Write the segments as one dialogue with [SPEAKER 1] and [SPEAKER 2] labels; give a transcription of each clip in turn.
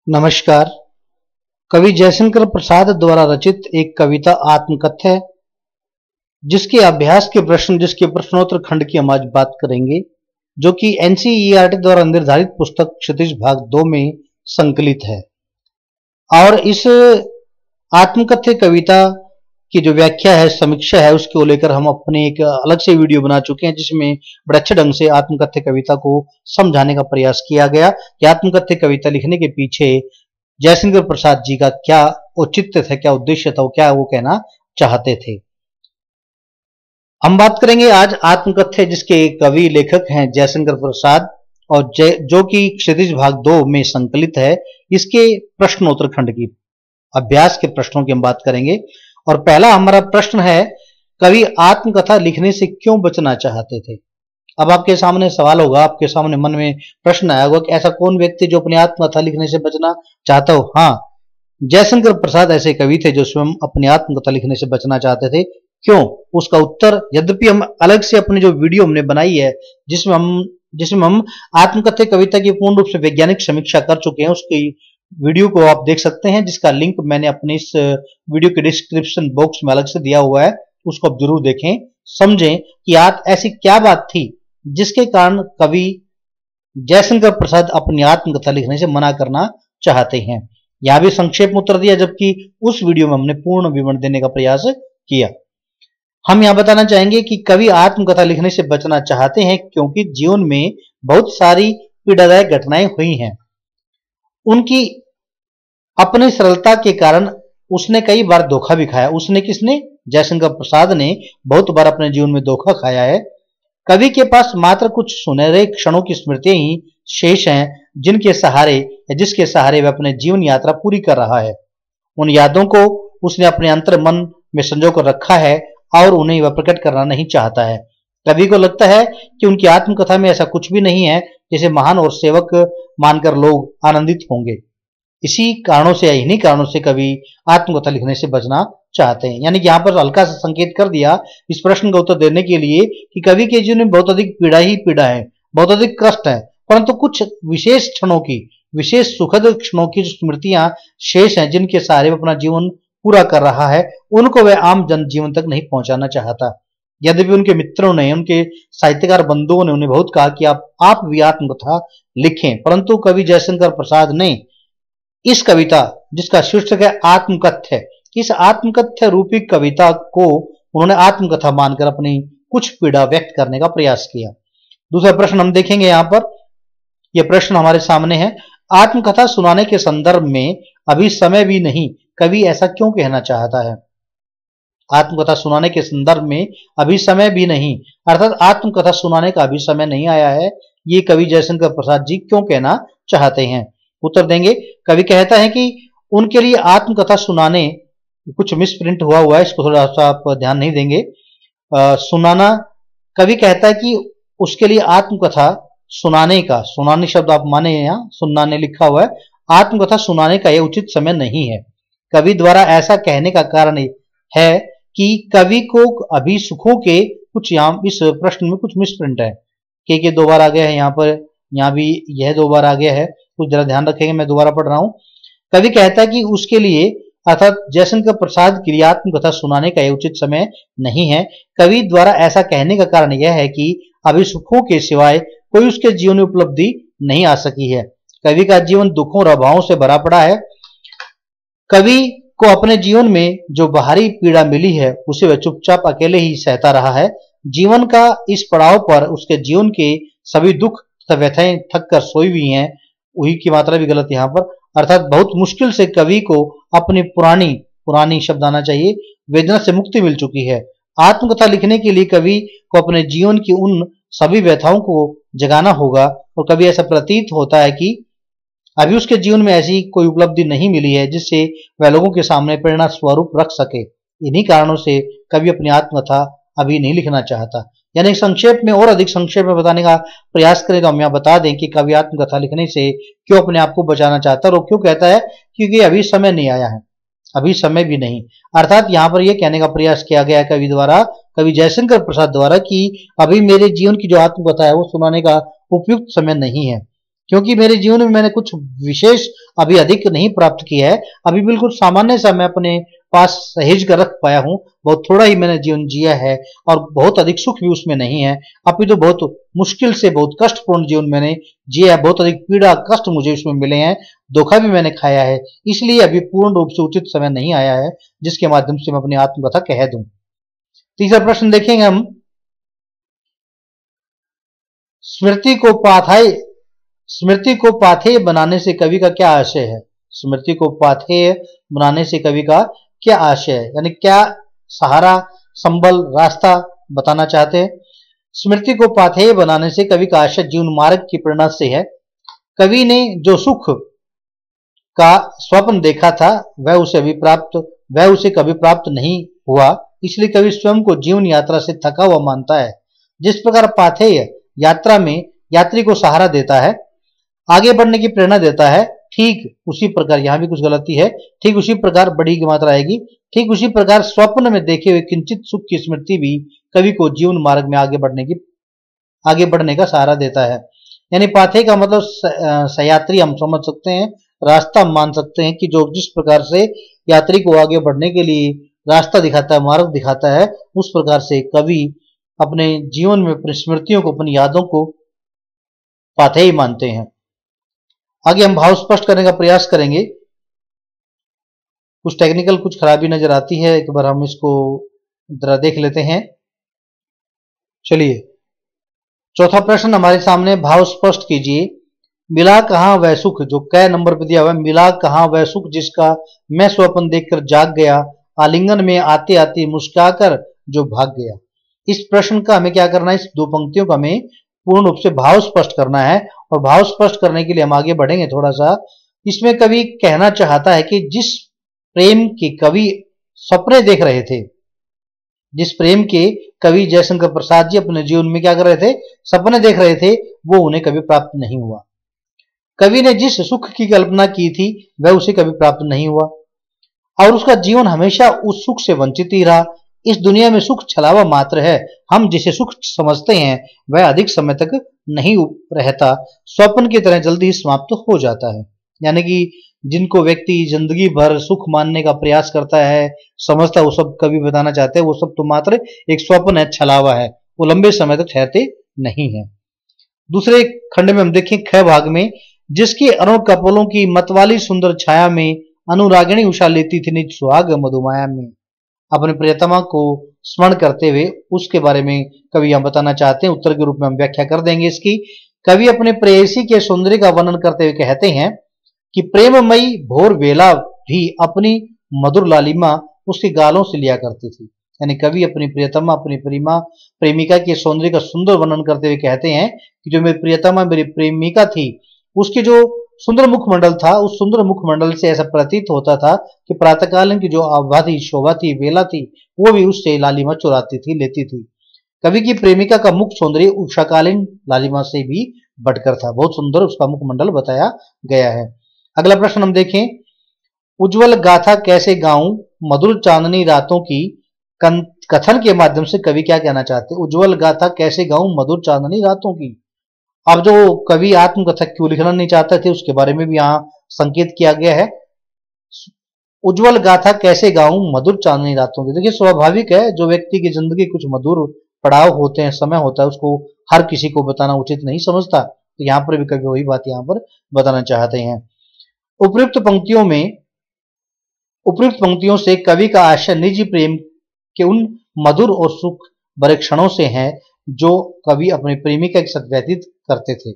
[SPEAKER 1] नमस्कार। कवि जयशंकर प्रसाद द्वारा रचित एक कविता आत्मकथ्य है, जिसके प्रश्नोत्तर खंड की हम आज बात करेंगे, जो कि एनसीईआरटी द्वारा निर्धारित पुस्तक क्षितिज भाग 2 में संकलित है। और इस आत्मकथ्य कविता की जो व्याख्या है, समीक्षा है, उसको लेकर हम अपने एक अलग से वीडियो बना चुके हैं, जिसमें बड़े अच्छे ढंग से आत्मकथ्य कविता को समझाने का प्रयास किया गया कि आत्मकथ्य कविता लिखने के पीछे जयशंकर प्रसाद जी का क्या औचित्य था, क्या उद्देश्य था, क्या वो कहना चाहते थे। हम बात करेंगे आज आत्मकथ्य, जिसके कवि लेखक हैं जयशंकर प्रसाद, और जो कि क्षितिज भाग 2 में संकलित है। इसके प्रश्नोत्तर खंड की अभ्यास के प्रश्नों की हम बात करेंगे। और पहला हमारा प्रश्न है, कवि आत्मकथा लिखने से क्यों बचना चाहते थे। अब आपके सामने सवाल होगा, आपके सामने मन में प्रश्न आया होगा कि ऐसा कौन व्यक्ति जो अपनी आत्मकथा लिखने से बचना चाहता हो। हाँ, जयशंकर प्रसाद ऐसे कवि थे जो स्वयं अपनी आत्मकथा लिखने से बचना चाहते थे। क्यों? उसका उत्तर, यद्यपि हम अलग से अपनी जो वीडियो हमने बनाई है, जिसमें हम आत्मकथ्य कविता की पूर्ण रूप से वैज्ञानिक समीक्षा कर चुके हैं, उसकी वीडियो को आप देख सकते हैं, जिसका लिंक मैंने अपने इस वीडियो के डिस्क्रिप्शन बॉक्स में अलग से दिया हुआ है। उसको आप जरूर देखें, समझें कि आज ऐसी क्या बात थी जिसके कारण कवि जयशंकर प्रसाद अपनी आत्मकथा लिखने से मना करना चाहते हैं। यहां भी संक्षेप में उत्तर दिया, जबकि उस वीडियो में हमने पूर्ण विवरण देने का प्रयास किया। हम यहां बताना चाहेंगे कि कवि आत्मकथा लिखने से बचना चाहते हैं क्योंकि जीवन में बहुत सारी पीड़ादायक घटनाएं हुई हैं। उनकी अपनी सरलता के कारण उसने कई बार धोखा भी खाया। उसने किसने? जयशंकर प्रसाद ने बहुत बार अपने जीवन में धोखा खाया है। कवि के पास मात्र कुछ सुनहरे क्षणों की स्मृतियां ही शेष हैं, जिसके सहारे वह अपने जीवन यात्रा पूरी कर रहा है। उन यादों को उसने अपने अंतर मन में संजो कर रखा है और उन्हें वह प्रकट करना नहीं चाहता है। कवि को लगता है कि उनकी आत्मकथा में ऐसा कुछ भी नहीं है जिसे महान और सेवक मानकर लोग आनंदित होंगे। इन्हीं कारणों से कवि आत्मकथा लिखने से बचना चाहते हैं। यानी कि यहाँ पर हल्का सा संकेत कर दिया इस प्रश्न का उत्तर देने के लिए कि कवि के जीवन में बहुत अधिक पीड़ा है, बहुत अधिक कष्ट है, परंतु कुछ विशेष सुखद क्षणों की जो स्मृतियां शेष हैं, जिनके सहारे अपना जीवन पूरा कर रहा है, उनको वह आम जनजीवन तक नहीं पहुंचाना चाहता। यद्यपि उनके मित्रों ने, उनके साहित्यकार बंधुओं ने उन्हें बहुत कहा कि आप भी आत्मकथा लिखें, परंतु कवि जयशंकर प्रसाद ने इस कविता, जिसका शीर्षक है आत्मकथ्य, इस आत्मकथ्य रूपी कविता को उन्होंने आत्मकथा मानकर अपनी कुछ पीड़ा व्यक्त करने का प्रयास किया। दूसरा प्रश्न हम देखेंगे यहाँ पर। यह प्रश्न हमारे सामने है, आत्मकथा सुनाने के संदर्भ में अभी समय भी नहीं, कवि ऐसा क्यों कहना चाहता है। आत्मकथा सुनाने के संदर्भ में अभी समय भी नहीं, अर्थात आत्मकथा सुनाने का अभी समय नहीं आया है, ये कवि जयशंकर प्रसाद जी क्यों कहना चाहते हैं। उत्तर देंगे। कवि कहता है कि उनके लिए आत्मकथा सुनाने, कुछ मिसप्रिंट हुआ है, इसको थोड़ा सा आप ध्यान नहीं देंगे। सुनाना, कवि कहता है कि उसके लिए आत्मकथा सुनाने का, सुनाने शब्द आप माने, यहाँ सुनाने लिखा हुआ है, आत्मकथा सुनाने का यह उचित समय नहीं है। कवि द्वारा ऐसा कहने का कारण है कि कवि को अभी सुखों के कुछ, यहाँ इस प्रश्न में कुछ मिसप्रिंट है, के 2 बार आ गया है यहाँ पर, यहाँ भी यह 2 बार आ गया है, कुछ जरा ध्यान रखेंगे, मैं दोबारा पढ़ रहा हूं। कवि कहता है कि उसके लिए, अर्थात जयशंकर प्रसाद के लिए आत्मकथा सुनाने का यह उचित समय नहीं है। कवि द्वारा ऐसा कहने का कारण यह है कि अभी सुखों के सिवाय कोई उसके जीवन में उपलब्धि नहीं आ सकी है। कवि का जीवन दुखों और अभावों से भरा पड़ा है। कवि को अपने जीवन में जो बाहरी पीड़ा मिली है, उसे वह चुपचाप अकेले ही सहता रहा है। जीवन का इस पड़ाव पर उसके जीवन के सभी दुख तथा व्यथाएं थक कर सोई हुई हैं। वही की मात्रा भी गलत यहाँ पर, अर्थात बहुत मुश्किल से कवि को अपनी पुरानी शब्द आना चाहिए, वेदना से मुक्ति मिल चुकी है। आत्मकथा लिखने के लिए कवि को अपने जीवन की उन सभी व्यथाओं को जगाना होगा, और कभी ऐसा प्रतीत होता है कि अभी उसके जीवन में ऐसी कोई उपलब्धि नहीं मिली है जिससे वह लोगों के सामने प्रेरणा स्वरूप रख सके। इन्हीं कारणों से कवि अपनी आत्मकथा अभी नहीं लिखना चाहता। यानी संक्षेप में, और अधिक संक्षेप में बताने का प्रयास करें तो हम यहाँ बता दें कि कवि आत्मकथा लिखने से क्यों अपने आप को बचाना चाहता है, और क्यों कहता है क्योंकि अभी समय नहीं आया है, अभी समय भी नहीं। अर्थात यहाँ पर यह कहने का प्रयास किया गया है कवि द्वारा, कवि जयशंकर प्रसाद द्वारा, कि अभी मेरे जीवन की जो आत्मकथा है वो सुनाने का उपयुक्त समय नहीं है। क्योंकि मेरे जीवन में मैंने कुछ विशेष अभी अधिक नहीं प्राप्त किया है, अभी बिल्कुल सामान्य सा मैं अपने पास सहेज कर रख पाया हूँ। बहुत थोड़ा ही मैंने जीवन जिया है और बहुत अधिक सुख भी उसमें नहीं है। अभी तो बहुत मुश्किल से बहुत कष्टपूर्ण जीवन मैंने जिया है, बहुत अधिक पीड़ा कष्ट मुझे उसमें मिले हैं, धोखा भी मैंने खाया है। इसलिए अभी पूर्ण रूप से उचित समय नहीं आया है जिसके माध्यम से मैं अपनी आत्मकथा कह दूं। तीसरा प्रश्न देखेंगे हम, स्मृति को पाथेय बनाने से कवि का क्या आशय है? स्मृति को पाथेय बनाने से कवि का क्या आशय है, यानी क्या सहारा, संबल, रास्ता बताना चाहते हैं? स्मृति को पाथेय बनाने से कवि का आशय जीवन मार्ग की प्रेरणा से है। कवि ने जो सुख का स्वप्न देखा था वह उसे कभी प्राप्त नहीं हुआ, इसलिए कवि स्वयं को जीवन यात्रा से थका हुआ मानता है। जिस प्रकार पाथेय यात्रा में यात्री को सहारा देता है, आगे बढ़ने की प्रेरणा देता है, ठीक उसी प्रकार, यहां भी कुछ गलती है, ठीक उसी प्रकार बड़ी की मात्रा आएगी, ठीक उसी प्रकार स्वप्न में देखे हुए किंचित सुख की स्मृति भी कवि को जीवन मार्ग में आगे बढ़ने का सहारा देता है। यानी पाथेय का मतलब सयात्री हम समझ सकते हैं, रास्ता हम मान सकते हैं कि जो जिस प्रकार से यात्री को आगे बढ़ने के लिए रास्ता दिखाता है, मार्ग दिखाता है, उस प्रकार से कवि अपने जीवन में अपनी स्मृतियों को, अपनी यादों को पाथेय मानते हैं। आगे हम भाव स्पष्ट करने का प्रयास करेंगे। कुछ टेक्निकल कुछ खराबी नजर आती है, एक बार हम इसको जरा देख लेते हैं। चलिए, चौथा प्रश्न हमारे सामने, भाव स्पष्ट कीजिए। मिला कहां वह सुख, जो क नंबर पे दिया हुआ है, मिला कहां वह सुख जिसका मैं स्वप्न देखकर जाग गया, आलिंगन में आते आते मुस्कुराकर जो भाग गया। इस प्रश्न का हमें क्या करना है, इस दो पंक्तियों का हमें पूर्ण रूप से भाव स्पष्ट करना है। और भाव स्पष्ट करने के लिए हम आगे बढ़ेंगे थोड़ा सा। इसमें कवि कहना चाहता है कि जिस प्रेम के कवि सपने देख रहे थे, जिस प्रेम के कवि जयशंकर प्रसाद जी अपने जीवन में क्या कर रहे थे, सपने देख रहे थे, वो उन्हें कभी प्राप्त नहीं हुआ। कवि ने जिस सुख की कल्पना की थी वह उसे कभी प्राप्त नहीं हुआ और उसका जीवन हमेशा उस सुख से वंचित ही रहा। इस दुनिया में सुख छलावा मात्र है, हम जिसे सुख समझते हैं वह अधिक समय तक नहीं रहता, स्वप्न की तरह जल्दी ही समाप्त हो जाता है। यानी कि जिनको व्यक्ति जिंदगी भर सुख मानने का प्रयास करता है, समझता है, वो सब कभी बताना चाहते हैं वो सब तो मात्र एक स्वप्न है, छलावा है, वो लंबे समय तक ठहरते नहीं है। दूसरे खंड में हम देखें ख भाग में, जिसकी अरुण कपोलों की मतवाली सुंदर छाया में अनुरागिणी उषा लेती थी निज सुहाग मधुमाया में। अपने प्रियतमा को स्मरण करते हुए उसके बारे में कवि हम बताना चाहते हैं। उत्तर के रूप में हम व्याख्या कर देंगे इसकी। कवि अपने प्रेयसी के सौंदर्य का वर्णन करते हुए कहते हैं कि प्रेममयी भोर वेला भी अपनी मधुर लालिमा उसके गालों से लिया करती थी। यानी कवि अपनी प्रियतमा, अपनी प्रेमिका के सौंदर्य का सुंदर वर्णन करते हुए कहते हैं कि जो मेरी प्रियतमा, मेरी प्रेमिका थी, उसकी जो सुंदर मुखमंडल था, उस सुंदर मुखमंडल से ऐसा प्रतीत होता था कि प्रातःकालीन की जो आभा थी, शोभा थी, वेला थी, वो भी उससे लालिमा चुराती थी, लेती थी। कवि की प्रेमिका का मुख सौंदर्य उषाकालीन लालिमा से भी बढ़कर था, बहुत सुंदर उसका मुखमंडल बताया गया है। अगला प्रश्न हम देखें, उज्जवल गाथा कैसे गाऊं मधुर चांदनी रातों की, कथन के माध्यम से कवि क्या कहना चाहते हैं? उज्जवल गाथा कैसे गाऊं मधुर चांदनी रातों की। अब जो कवि आत्मकथा क्यों लिखना नहीं चाहते थे उसके बारे में भी यहाँ संकेत किया गया है। उज्जवल गाथा कैसे गाऊं मधुर चांदनी रातों की। देखिए, स्वाभाविक है, जो व्यक्ति की जिंदगी कुछ मधुर पड़ाव होते हैं, समय होता है, उसको हर किसी को बताना उचित नहीं समझता। तो यहाँ पर भी कवि वही बात यहाँ पर बताना चाहते हैं। उपयुक्त पंक्तियों से कवि का आशय निजी प्रेम के उन मधुर और सुख भरे क्षणों से है जो कवि अपने प्रेमिका के साथ व्यतीत करते थे।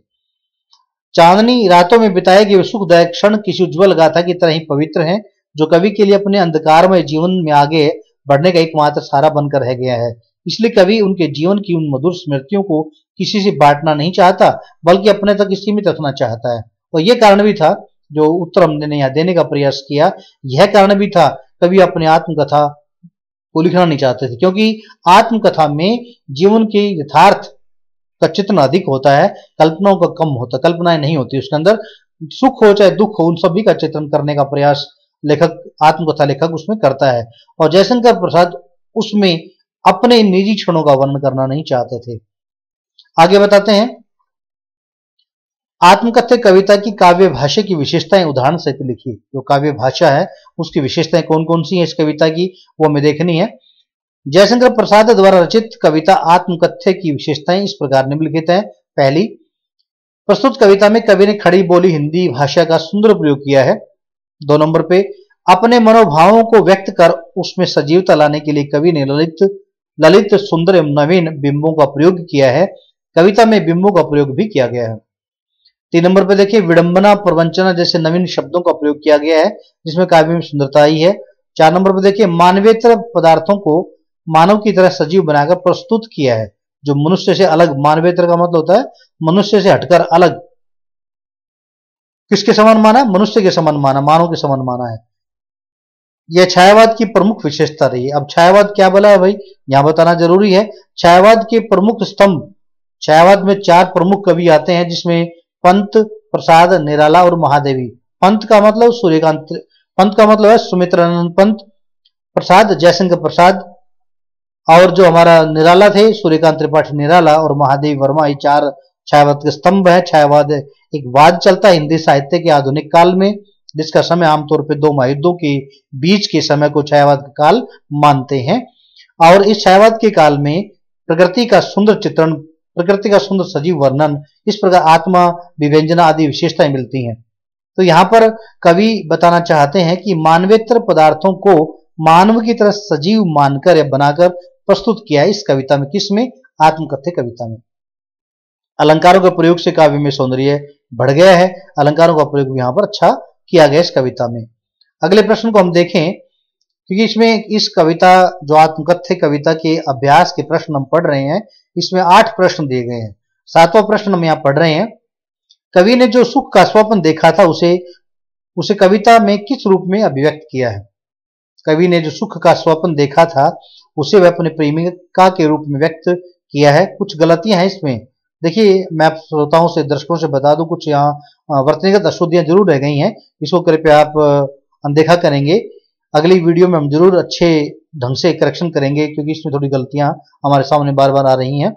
[SPEAKER 1] चांदनी रातों में बिताए गए सुखदायक क्षण किसी उज्जवल गाथा की तरह ही पवित्र हैं, जो कवि के लिए अपने अंधकारमय जीवन में आगे बढ़ने का एकमात्र सहारा बनकर रह गया है। इसलिए कवि उनके जीवन की उन मधुर स्मृतियों को किसी से बांटना नहीं चाहता, बल्कि अपने तक सीमित रखना चाहता है। और यह कारण भी था, जो उत्तर हमने यहाँ देने का प्रयास किया, यह कारण भी था कवि अपने आत्मकथा को लिखना नहीं चाहते थे, क्योंकि आत्मकथा में जीवन के यथार्थ का चित्रण अधिक होता है, कल्पनाओं का कम होता है, कल्पनाएं नहीं होती उसके अंदर। सुख हो चाहे दुख हो, उन सभी का चित्रण करने का प्रयास लेखक, आत्मकथा लेखक उसमें करता है। और जयशंकर प्रसाद उसमें अपने निजी क्षणों का वर्णन करना नहीं चाहते थे। आगे बताते हैं, आत्मकथ्य कविता की काव्य भाषा की विशेषताएं उदाहरण सहित लिखिए। जो काव्य भाषा है उसकी विशेषताएं कौन कौन सी हैं इस कविता की, वो हमें देखनी है। जयशंकर प्रसाद द्वारा रचित कविता आत्मकथ्य की विशेषताएं इस प्रकार निम्नलिखित हैं। पहली, प्रस्तुत कविता में कवि ने खड़ी बोली हिंदी भाषा का सुंदर प्रयोग किया है। 2 नंबर पे, अपने मनोभावों को व्यक्त कर उसमें सजीवता लाने के लिए कवि ने ललित सुंदर एवं नवीन बिंबों का प्रयोग किया है। कविता में बिंबों का प्रयोग भी किया गया है। 3 नंबर पे देखिए, विडंबना प्रवंचना जैसे नवीन शब्दों का प्रयोग किया गया है जिसमें काव्य में सुंदरता आई है। 4 नंबर पे देखिए, मानवेतर पदार्थों को मानव की तरह सजीव बनाकर प्रस्तुत किया है। जो मनुष्य से अलग, मानवेतर का मतलब होता है मनुष्य से हटकर अलग। किसके समान माना? मनुष्य के समान माना, मानव के समान माना है। यह छायावाद की प्रमुख विशेषता रही है। अब छायावाद क्या बोला है भाई, यहां बताना जरूरी है। छायावाद के प्रमुख स्तंभ, छायावाद में 4 प्रमुख कवि आते हैं जिसमें पंत, प्रसाद, निराला और महादेवी। पंत का मतलब सूर्यकांत, पंत का मतलब है सुमित्रानंद पंत, प्रसाद जयशंकर प्रसाद, और जो हमारा निराला थे सूर्यकांत त्रिपाठी निराला, और महादेवी वर्मा। ये 4 छायावाद के स्तंभ है। छायावाद एक वाद चलता है हिंदी साहित्य के आधुनिक काल में, जिसका समय आमतौर पर 2 महायुद्धों के बीच के समय को छायावाद का काल मानते हैं। और इस छायावाद के काल में प्रकृति का सुंदर चित्रण, प्रकृति का सुंदर सजीव वर्णन, इस प्रकार आत्मा विव्यंजना आदि विशेषताएं मिलती हैं। तो यहाँ पर कवि बताना चाहते हैं कि मानवेतर पदार्थों को मानव की तरह सजीव मानकर या बनाकर प्रस्तुत किया है इस कविता में। किसमें? आत्मकथ्य कविता में। अलंकारों के प्रयोग से काव्य में सौंदर्य बढ़ गया है। अलंकारों का प्रयोग यहाँ पर अच्छा किया गया इस कविता में। अगले प्रश्न को हम देखें, क्योंकि इसमें इस कविता जो आत्मकथ्य कविता के अभ्यास के प्रश्न हम पढ़ रहे हैं, इसमें 8 प्रश्न दिए गए हैं। 7वां प्रश्न हम यहाँ पढ़ रहे हैं। कवि ने जो सुख का स्वप्न देखा था उसे कविता में किस रूप में अभिव्यक्त किया है? कवि ने जो सुख का स्वप्न देखा था उसे वह अपने प्रेमिका के रूप में व्यक्त किया है। कुछ गलतियां हैं इसमें। देखिए, मैं श्रोताओं से, दर्शकों से बता दूं, कुछ यहाँ वर्तनीगत अशुद्धियां जरूर रह गई हैं। इसको कृपया आप अनदेखा करेंगे। अगली वीडियो में हम जरूर अच्छे ढंग से करेक्शन करेंगे, क्योंकि इसमें थोड़ी गलतियां हमारे सामने बार बार आ रही हैं।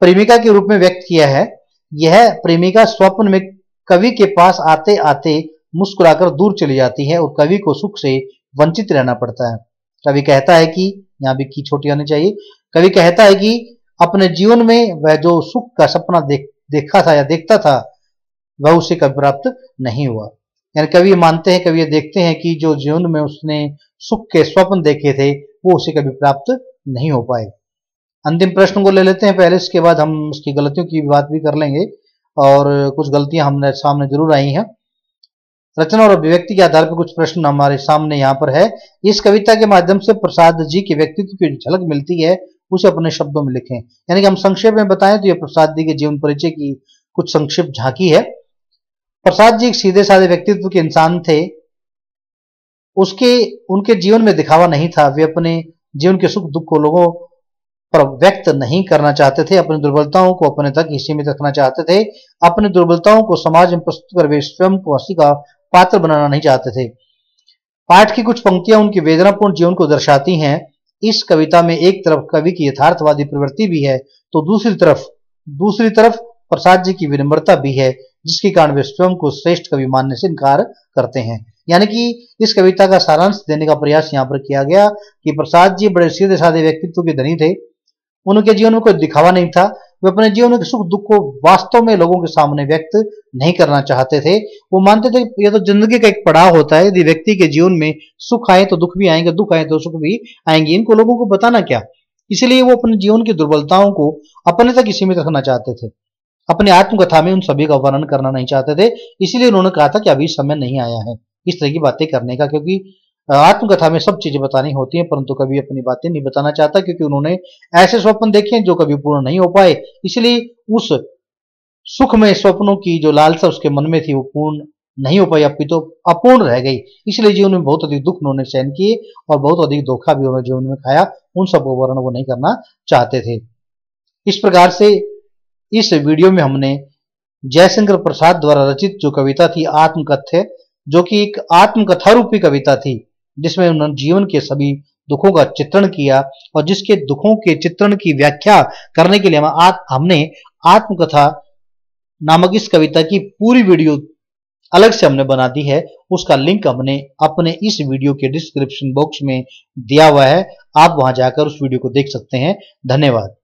[SPEAKER 1] प्रेमिका के रूप में व्यक्त किया है। यह प्रेमिका स्वप्न में कवि के पास आते आते मुस्कुराकर दूर चली जाती है और कवि को सुख से वंचित रहना पड़ता है। कवि कहता है कि, यहाँ भी की छोटी आनी चाहिए, कवि कहता है कि अपने जीवन में वह जो सुख का सपना देखा था या देखता था वह उसे कभी प्राप्त नहीं हुआ। यानी कवि मानते हैं, कवि देखते हैं कि जो जीवन में उसने सुख के स्वप्न देखे थे वो उसे कभी प्राप्त नहीं हो पाए। अंतिम प्रश्न को ले लेते हैं पहले, इसके बाद हम उसकी गलतियों की बात भी कर लेंगे, और कुछ गलतियां हमने सामने जरूर आई हैं। रचना और अभिव्यक्ति के आधार पर कुछ प्रश्न हमारे सामने यहाँ पर है। इस कविता के माध्यम से प्रसाद जी के व्यक्तित्व की झलक मिलती है, उसे अपने शब्दों में लिखें। यानी कि हम संक्षेप में बताएं तो यह प्रसाद जी के जीवन परिचय की कुछ संक्षिप्त झांकी है। प्रसाद जी एक सीधे साधे व्यक्तित्व के इंसान थे। उनके जीवन में दिखावा नहीं था। वे अपने जीवन के सुख दुख को लोगों पर व्यक्त नहीं करना चाहते थे। अपनी दुर्बलताओं को अपने तक ही सीमित रखना चाहते थे। अपनी दुर्बलताओं को समाज में प्रस्तुत कर वे स्वयं को हंसी का पात्र बनाना नहीं चाहते थे। पाठ की कुछ पंक्तियां उनकी वेदनापूर्ण जीवन को दर्शाती हैं। इस कविता में एक तरफ कवि की यथार्थवादी प्रवृत्ति भी है, तो दूसरी तरफ प्रसाद जी की विनम्रता भी है, जिसके कारण वे स्वयं को श्रेष्ठ कवि मानने से इनकार करते हैं। यानी कि इस कविता का सारांश देने का प्रयास यहाँ पर किया गया कि प्रसाद जी बड़े सीधे साधे व्यक्तित्व के धनी थे। उनके जीवन में कोई दिखावा नहीं था। वे अपने जीवन के सुख दुख को वास्तव में लोगों के सामने व्यक्त नहीं करना चाहते थे। वो मानते थे ये तो जिंदगी का एक पड़ाव होता है। यदि व्यक्ति के जीवन में सुख आए तो दुख भी आएंगे, दुख आए तो सुख भी आएंगे, इनको लोगों को बताना क्या। इसलिए वो अपने जीवन की दुर्बलताओं को अपने तक ही सीमित रखना चाहते थे। अपनी आत्मकथा में उन सभी का वर्णन करना नहीं चाहते थे। इसलिए उन्होंने कहा था कि अभी समय नहीं आया है इस तरह की बातें करने का, क्योंकि आत्मकथा में सब चीजें बतानी होती हैं, परंतु कभी अपनी बातें नहीं बताना चाहता, क्योंकि उन्होंने ऐसे स्वप्न देखे जो कभी पूर्ण नहीं हो पाए। इसलिए उस सुख में स्वप्नों की जो लालसा उसके मन में थी वो पूर्ण नहीं हो पाई, अभी तो अपूर्ण रह गई। इसलिए जीवन में बहुत अधिक दुख उन्होंने सहन किए और बहुत अधिक धोखा भी उन्होंने जीवन में खाया। उन सब वर्णन वो नहीं करना चाहते थे। इस प्रकार से इस वीडियो में हमने जयशंकर प्रसाद द्वारा रचित जो कविता थी आत्मकथ्य, जो कि एक आत्मकथा रूपी कविता थी, जिसमें उन्होंने जीवन के सभी दुखों का चित्रण किया, और जिसके दुखों के चित्रण की व्याख्या करने के लिए हमने आत्मकथा नामक इस कविता की पूरी वीडियो अलग से हमने बना दी है, उसका लिंक हमने अपने इस वीडियो के डिस्क्रिप्शन बॉक्स में दिया हुआ है। आप वहां जाकर उस वीडियो को देख सकते हैं। धन्यवाद।